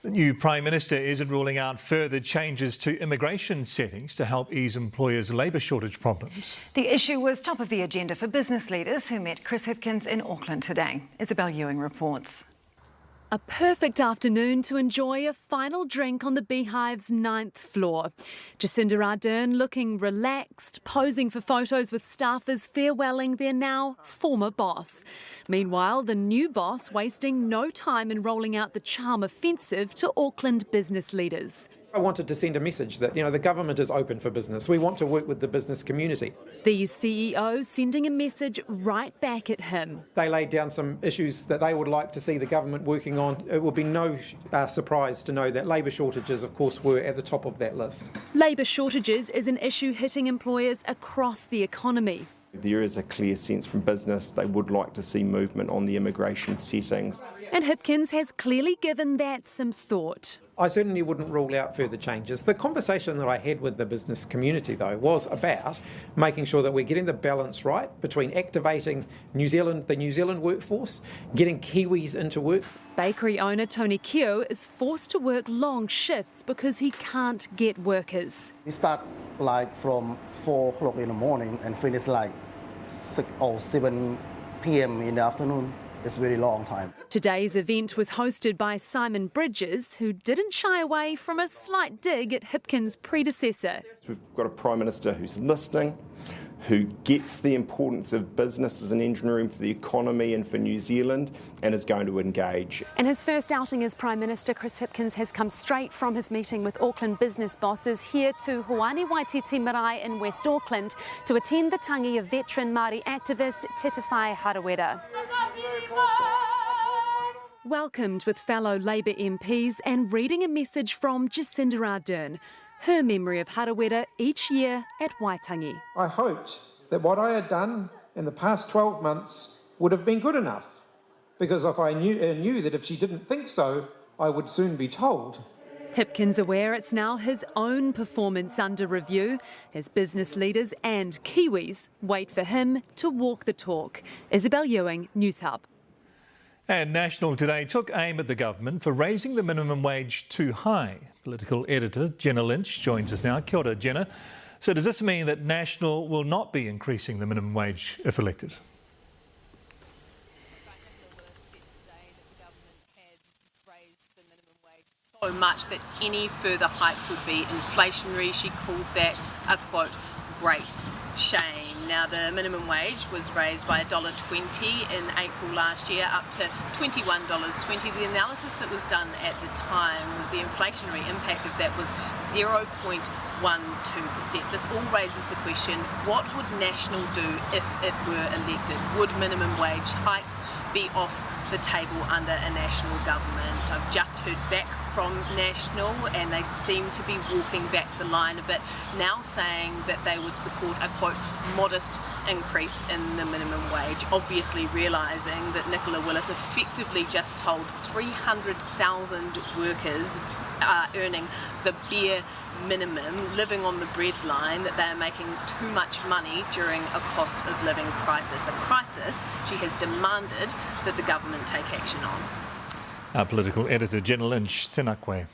The new Prime Minister isn't ruling out further changes to immigration settings to help ease employers' labour shortage problems. The issue was top of the agenda for business leaders who met Chris Hipkins in Auckland today. Isabel Ewing reports. A perfect afternoon to enjoy a final drink on the Beehive's 9th floor. Jacinda Ardern looking relaxed, posing for photos with staffers farewelling their now former boss. Meanwhile, the new boss wasting no time in rolling out the charm offensive to Auckland business leaders. I wanted to send a message that, the government is open for business. We want to work with the business community. These CEOs sending a message right back at him. They laid down some issues that they would like to see the government working on. It will be no surprise to know that labour shortages, of course, were at the top of that list. Labour shortages is an issue hitting employers across the economy. There is a clear sense from business they would like to see movement on the immigration settings. And Hipkins has clearly given that some thought. I certainly wouldn't rule out further changes. The conversation that I had with the business community, though, was about making sure that we're getting the balance right between activating the New Zealand workforce, getting Kiwis into work. Bakery owner Tony Keo is forced to work long shifts because he can't get workers. We start from 4 o'clock in the morning and finish 6 or 7 p.m. in the afternoon. It's a very long time. Today's event was hosted by Simon Bridges, who didn't shy away from a slight dig at Hipkins' predecessor. We've got a Prime Minister who's listening, who gets the importance of business as an engine room for the economy and for New Zealand, and is going to engage. In his first outing as Prime Minister, Chris Hipkins has come straight from his meeting with Auckland business bosses here to Hoani Waititi Marae in West Auckland to attend the tangi of veteran Māori activist Te Whai Harawira. Welcomed with fellow Labour MPs and reading a message from Jacinda Ardern, her memory of Harawira each year at Waitangi. I hoped that what I had done in the past 12 months would have been good enough, because if I knew that if she didn't think so, I would soon be told. Hipkins aware it's now his own performance under review as business leaders and Kiwis wait for him to walk the talk. Isabel Ewing, Newshub. And National today took aim at the government for raising the minimum wage too high. Political editor Jenna Lynch joins us now. Kia ora, Jenna. So does this mean that National will not be increasing the minimum wage if elected? So much that any further hikes would be inflationary. She called that a quote, great shame. Now the minimum wage was raised by $1.20 in April last year up to $21.20. The analysis that was done at the time was the inflationary impact of that was 0.12%. This all raises the question, what would National do if it were elected? Would minimum wage hikes be off the table under a National government? I've just heard back from National and they seem to be walking back the line a bit, now saying that they would support a quote modest increase in the minimum wage, obviously realising that Nicola Willis effectively just told 300,000 workers earning the bare minimum, living on the breadline, that they are making too much money during a cost of living crisis. A crisis she has demanded that the government take action on. Our political editor Jenna Lynch, tēnā koe.